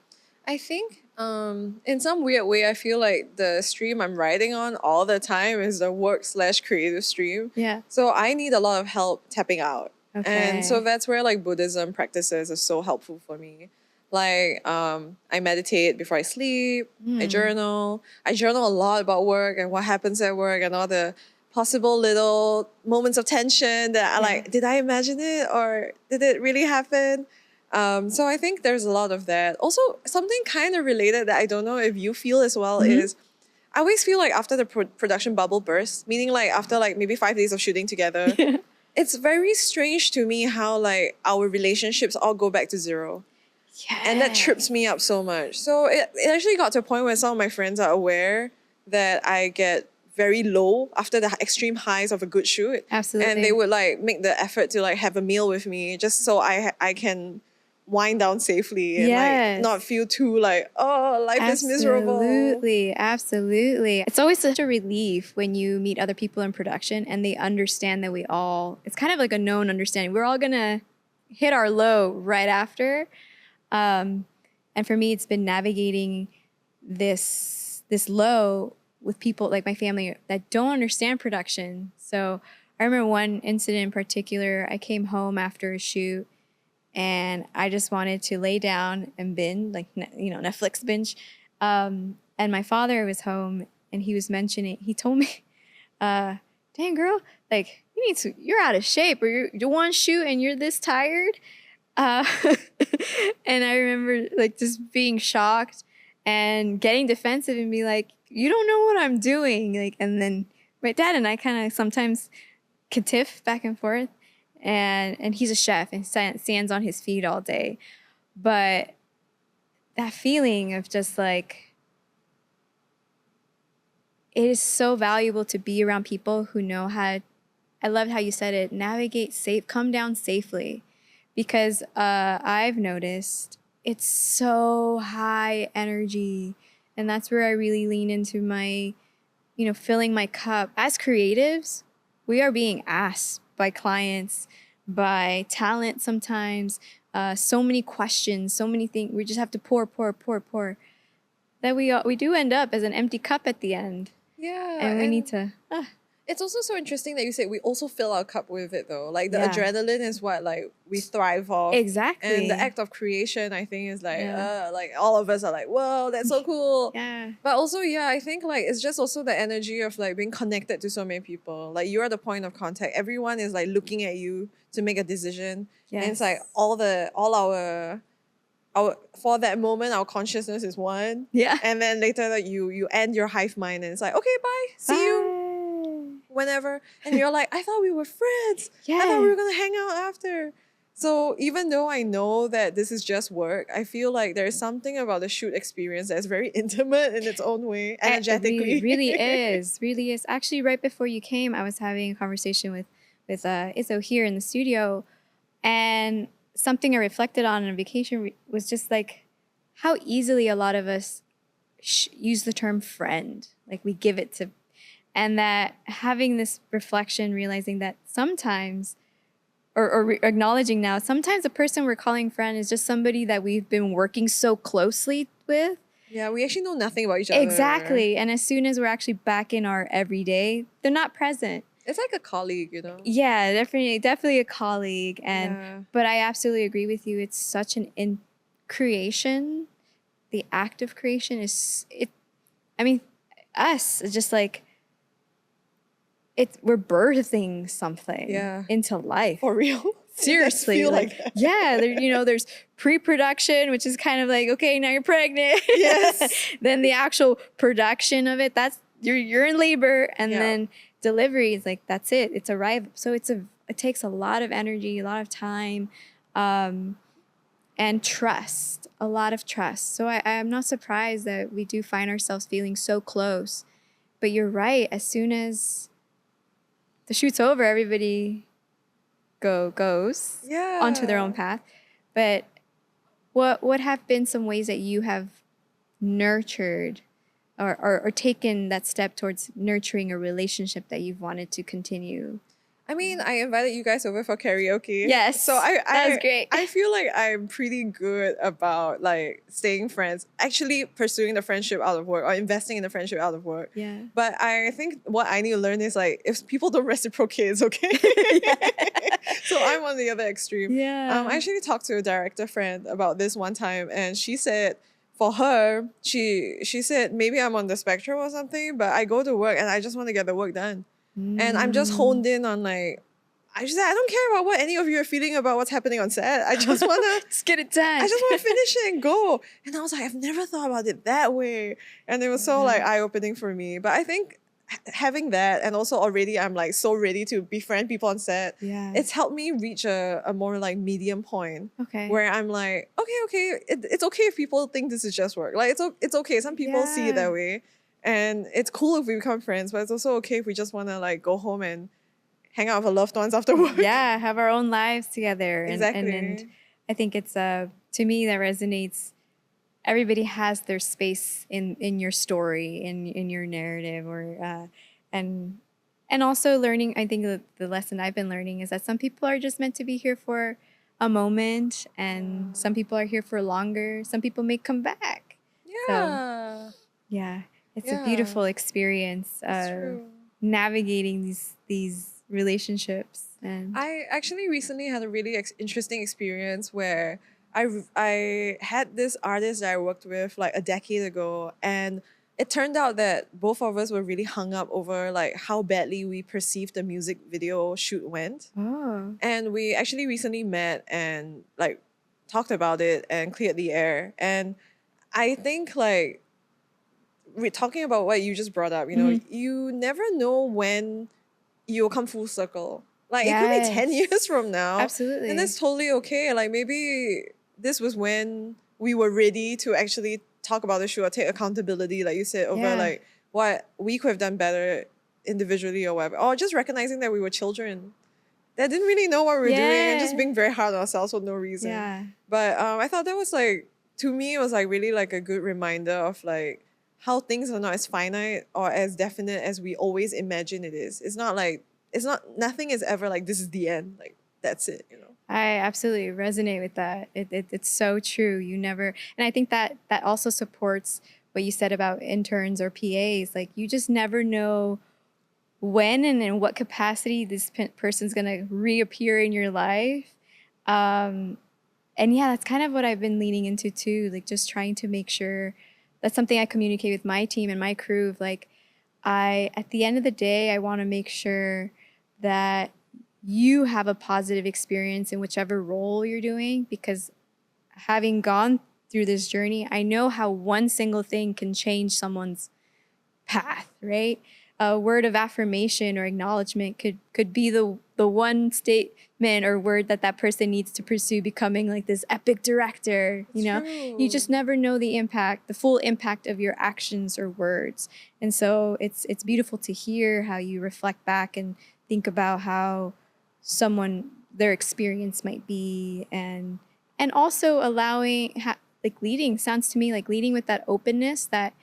I think in some weird way, I feel like the stream I'm riding on all the time is the work/creative stream. Yeah. So I need a lot of help tapping out. Okay. And so that's where like Buddhism practices are so helpful for me. Like I meditate before I sleep, I journal a lot about work and what happens at work and all the possible little moments of tension that I like, did I imagine it or did it really happen? So I think there's a lot of that. Also, something kind of related that I don't know if you feel as well is I always feel like after the production bubble bursts, meaning like after like maybe 5 days of shooting together, it's very strange to me how like our relationships all go back to zero. Yeah. And that trips me up so much. So it actually got to a point where some of my friends are aware that I get very low after the extreme highs of a good shoot. Absolutely. And they would like make the effort to like have a meal with me just so I can wind down safely and like not feel too like, oh, life is miserable. Absolutely. It's always such a relief when you meet other people in production and they understand that it's kind of like a known understanding. We're all gonna hit our low right after. And for me, it's been navigating this low with people like my family that don't understand production. So I remember one incident in particular. I came home after a shoot and I just wanted to lay down and binge, like, Netflix binge. And my father was home and he told me, dang girl, like you're out of shape, or you're one shoot and you're this tired. And I remember like just being shocked and getting defensive and be like, you don't know what I'm doing. Like, and then my dad and I kind of sometimes could tiff back and forth. And he's a chef and stands on his feet all day. But that feeling of just like, it is so valuable to be around people who know how, I loved how you said it, navigate safe, come down safely. Because I've noticed it's so high energy. And that's where I really lean into my, filling my cup. As creatives, we are being asked by clients, by talent sometimes, so many questions, so many things. We just have to pour, that we do end up as an empty cup at the end. Yeah. And we need to... It's also so interesting that you say we also fill our cup with it though. Like the adrenaline is what like we thrive off. Exactly. And the act of creation, I think, is like all of us are like, whoa, that's so cool. Yeah. But also, I think like it's just also the energy of like being connected to so many people. Like you are the point of contact. Everyone is like looking at you to make a decision. Yes. And it's like all our for that moment, our consciousness is one. Yeah. And then later that you end your hive mind and it's like, okay, bye. See you whenever. And you're like, I thought we were friends. I thought we were gonna hang out after. So even though I know that this is just work, I feel like there's something about the shoot experience that's very intimate in its own way, energetically. It really is. Really is. Actually, right before you came, I was having a conversation with Izzo here in the studio, and something I reflected on vacation was just like how easily a lot of us use the term friend. Like we give it to, and that having this reflection, realizing that sometimes, or acknowledging now, sometimes the person we're calling friend is just somebody that we've been working so closely with. Yeah, we actually know nothing about each other. Exactly. And as soon as we're actually back in our everyday, they're not present. It's like a colleague, you know? Yeah, definitely a colleague. But I absolutely agree with you. It's such an creation. The act of creation is us, it's just like, we're birthing something into life. For real? Seriously. Feel like that. Yeah, there's pre-production, which is kind of like, okay, now you're pregnant. Yes. Then the actual production of it, that's you're in labor, and then delivery is like, that's it. It's arrival. So it takes a lot of energy, a lot of time, and trust, a lot of trust. So I'm not surprised that we do find ourselves feeling so close. But you're right. As soon as the shoot's over, everybody goes onto their own path. But what have been some ways that you have nurtured or taken that step towards nurturing a relationship that you've wanted to continue? I mean, I invited you guys over for karaoke. Yes, so that was great. I feel like I'm pretty good about like staying friends, actually pursuing the friendship out of work or investing in the friendship out of work. Yeah. But I think what I need to learn is like, if people don't reciprocate, it's okay. So I'm on the other extreme. Yeah. I actually talked to a director friend about this one time, and she said for her, she said maybe I'm on the spectrum or something, but I go to work and I just want to get the work done. And I'm just honed in on like, I don't care about what any of you are feeling about what's happening on set. I just want to just get it done. I just want to finish it and go. And I was like, I've never thought about it that way. And it was so like eye-opening for me. But I think having that, and also already I'm like so ready to befriend people on set. Yeah. It's helped me reach a more like medium point. Okay. Where I'm like, okay, it's okay if people think this is just work. Like it's okay. Some people see it that way. And it's cool if we become friends, but it's also okay if we just want to like go home and hang out with our loved ones after work. Yeah, have our own lives together. Exactly. And I think it's, to me, that resonates. Everybody has their space in your story, in your narrative, or and also learning. I think the lesson I've been learning is that some people are just meant to be here for a moment, and some people are here for longer. Some people may come back. Yeah. So, yeah. It's a beautiful experience of navigating these relationships. And I actually recently had a really interesting experience where I had this artist that I worked with like a decade ago, and it turned out that both of us were really hung up over like how badly we perceived the music video shoot went. And we actually recently met and like talked about it and cleared the air. And I think like, we're talking about what you just brought up, you know, you never know when you'll come full circle. Like it could be 10 years from now. Absolutely. And that's totally okay. Like maybe this was when we were ready to actually talk about the show or take accountability, like you said, over like what we could have done better individually or whatever. Or just recognizing that we were children that didn't really know what we were doing and just being very hard on ourselves for no reason. Yeah. But I thought that was like, to me, it was like really like a good reminder of like, how things are not as finite or as definite as we always imagine it is. Nothing is ever like, this is the end. Like, that's it, you know? I absolutely resonate with that. It's so true. You never, and I think that also supports what you said about interns or PAs. Like, you just never know when and in what capacity this person's going to reappear in your life. And yeah, that's kind of what I've been leaning into too. Like, just trying to make sure that's something I communicate with my team and my crew of like, at the end of the day, I want to make sure that you have a positive experience in whichever role you're doing, because having gone through this journey, I know how one single thing can change someone's path, right? A word of affirmation or acknowledgement could be the one statement or word that person needs to pursue becoming like this epic director. You know, you just never know the full impact of your actions or words. And so it's beautiful to hear how you reflect back and think about how their experience might be, and also allowing like leading sounds to me like leading with that openness that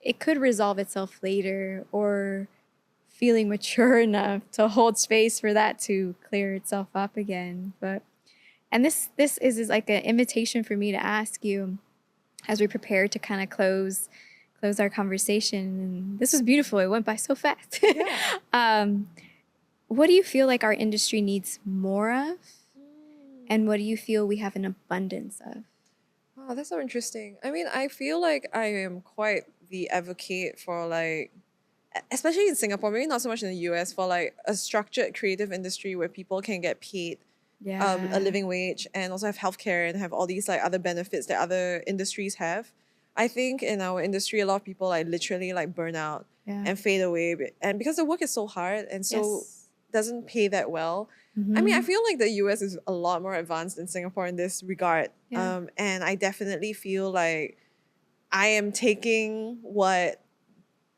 it could resolve itself later, or feeling mature enough to hold space for that to clear itself up again. And this is like an invitation for me to ask you as we prepare to kind of close our conversation. And this was beautiful. It went by so fast. Yeah. What do you feel like our industry needs more of? And what do you feel we have an abundance of? Oh, that's so interesting. I mean, I feel like I am quite the advocate for like, especially in Singapore, maybe not so much in the US, for like a structured creative industry where people can get paid a living wage and also have healthcare and have all these like other benefits that other industries have. I think in our industry, a lot of people like literally like burn out and fade away, and because the work is so hard and so doesn't pay that well. I mean, I feel like the US is a lot more advanced than Singapore in this regard. And I definitely feel like I am taking what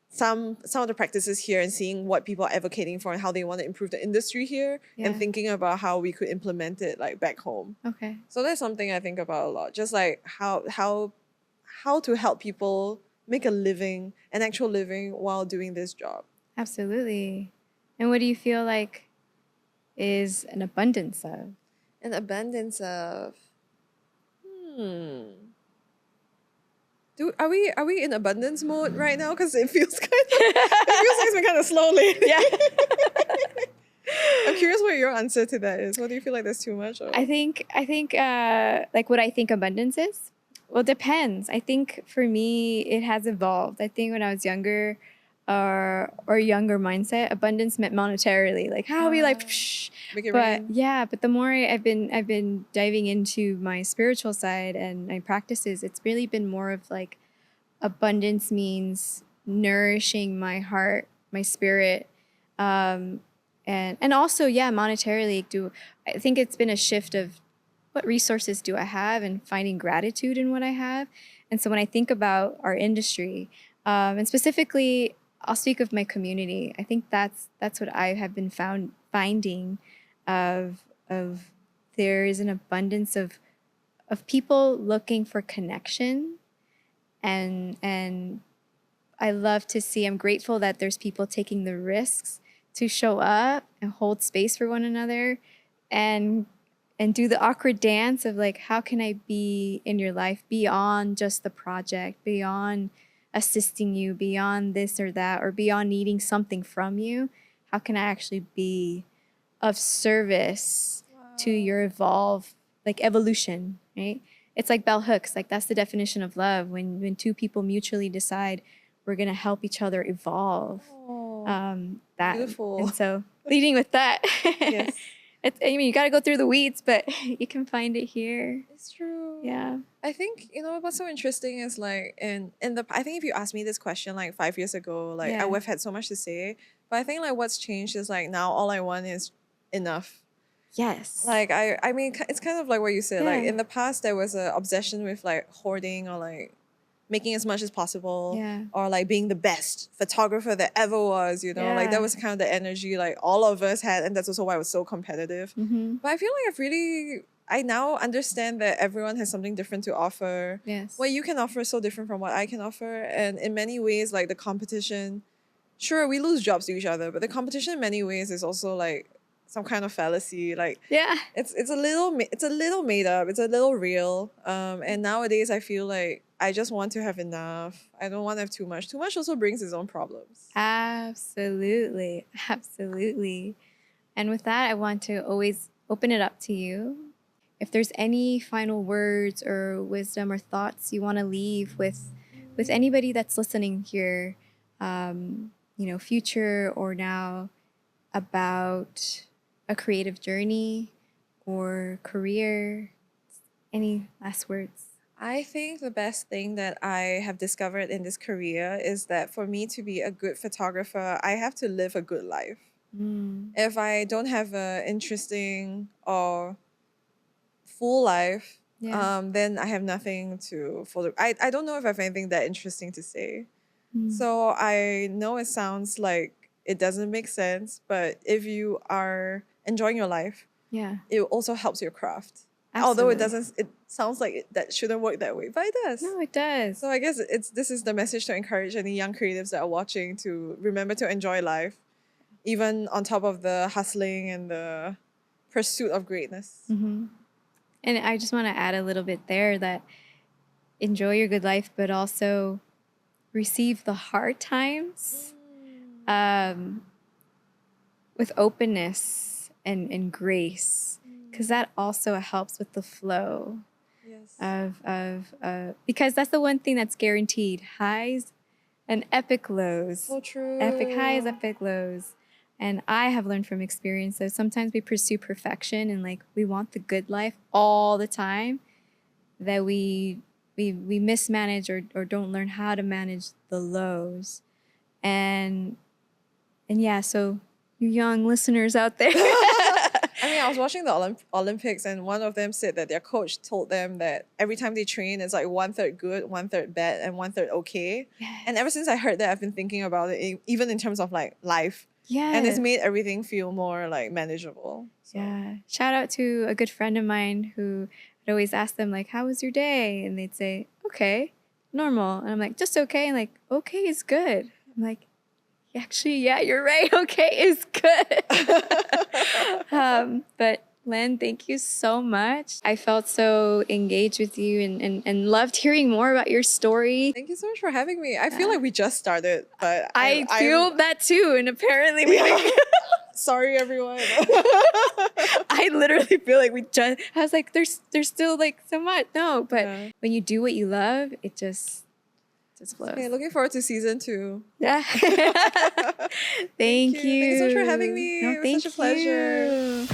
some of the practices here and seeing what people are advocating for and how they want to improve the industry here and thinking about how we could implement it like back home. Okay. So that's something I think about a lot. Just like how to help people make a living, an actual living while doing this job. Absolutely. And what do you feel like is an abundance of? An abundance of Are we in abundance mode right now? Because it feels like it's been kind of slowly. Yeah. I'm curious what your answer to that is. What do you feel like that's too much? Or? I think like what I think abundance is. Well, it depends. I think for me it has evolved. I think when I was younger, or younger mindset, abundance meant monetarily. Like how we like, make it rain. Yeah. But the more I've been diving into my spiritual side and my practices, it's really been more of like abundance means nourishing my heart, my spirit, and also monetarily. I think it's been a shift of what resources do I have and finding gratitude in what I have. And so when I think about our industry, and specifically, I'll speak of my community. I think that's what I have been finding of there is an abundance of people looking for connection, and I love to see. I'm grateful that there's people taking the risks to show up and hold space for one another, and do the awkward dance of like, how can I be in your life beyond just the project, beyond assisting you, beyond this or that, or beyond needing something from you? How can I actually be of service to your evolution, right? It's like bell hooks. Like that's the definition of love. When two people mutually decide we're going to help each other evolve. That beautiful. And so leading with that. Yes. You got to go through the weeds, but you can find it here. It's true. Yeah. I think, what's so interesting is like, I think if you asked me this question like 5 years ago, like I would have had so much to say. But I think like what's changed is like now all I want is enough. Yes. Like I mean, it's kind of like what you said. Like in the past, there was an obsession with like hoarding or like making as much as possible, or like being the best photographer that ever was, like that was kind of the energy like all of us had, and that's also why it was so competitive. But I feel like I now understand that everyone has something different to offer. Yes. What you can offer is so different from what I can offer, and in many ways, like the competition, sure, we lose jobs to each other, but the competition in many ways is also like some kind of fallacy. Like it's a little made up, it's a little real, and nowadays I feel like I just want to have enough. I don't want to have too much. Too much also brings its own problems. Absolutely. And with that, I want to always open it up to you. If there's any final words or wisdom or thoughts you want to leave with anybody that's listening here, future or now, about a creative journey or career, Any last words? I think the best thing that I have discovered in this career is that for me to be a good photographer, I have to live a good life. If I don't have an interesting or full life, then I have nothing to follow. I don't know if I have anything that interesting to say. So I know it sounds like it doesn't make sense, but if you are enjoying your life, it also helps your craft. Although it doesn't, it sounds like that shouldn't work that way, but it does. No, it does. So I guess this is the message to encourage any young creatives that are watching to remember to enjoy life, even on top of the hustling and the pursuit of greatness. And I just want to add a little bit there that enjoy your good life, but also receive the hard times with openness and grace, because that also helps with the flow of because that's the one thing that's guaranteed: highs and epic lows. So true. Epic highs, epic lows. And I have learned from experience that sometimes we pursue perfection and like we want the good life all the time, that we mismanage or don't learn how to manage the lows. And yeah, so you young listeners out there. I mean, I was watching the Olympics, and one of them said that their coach told them that every time they train, it's like 1/3 good, 1/3 bad, and 1/3 okay. Yes. And ever since I heard that, I've been thinking about it, even in terms of like life. Yeah. And it's made everything feel more like manageable. So. Yeah. Shout out to a good friend of mine who I'd always ask them, like, how was your day? And they'd say, okay, normal. And I'm like, just okay? And like, okay is good. I'm like, actually, yeah, you're right. Okay is good. But Len, thank you so much. I felt so engaged with you and loved hearing more about your story. Thank you so much for having me. I feel like we just started, but I feel that too. And apparently sorry, everyone. I literally feel like I was like, there's still like so much. No, but when you do what you love, it just flows. Okay, looking forward to season 2. Yeah. Thank you. Thank you so much for having me. No, it was such a pleasure.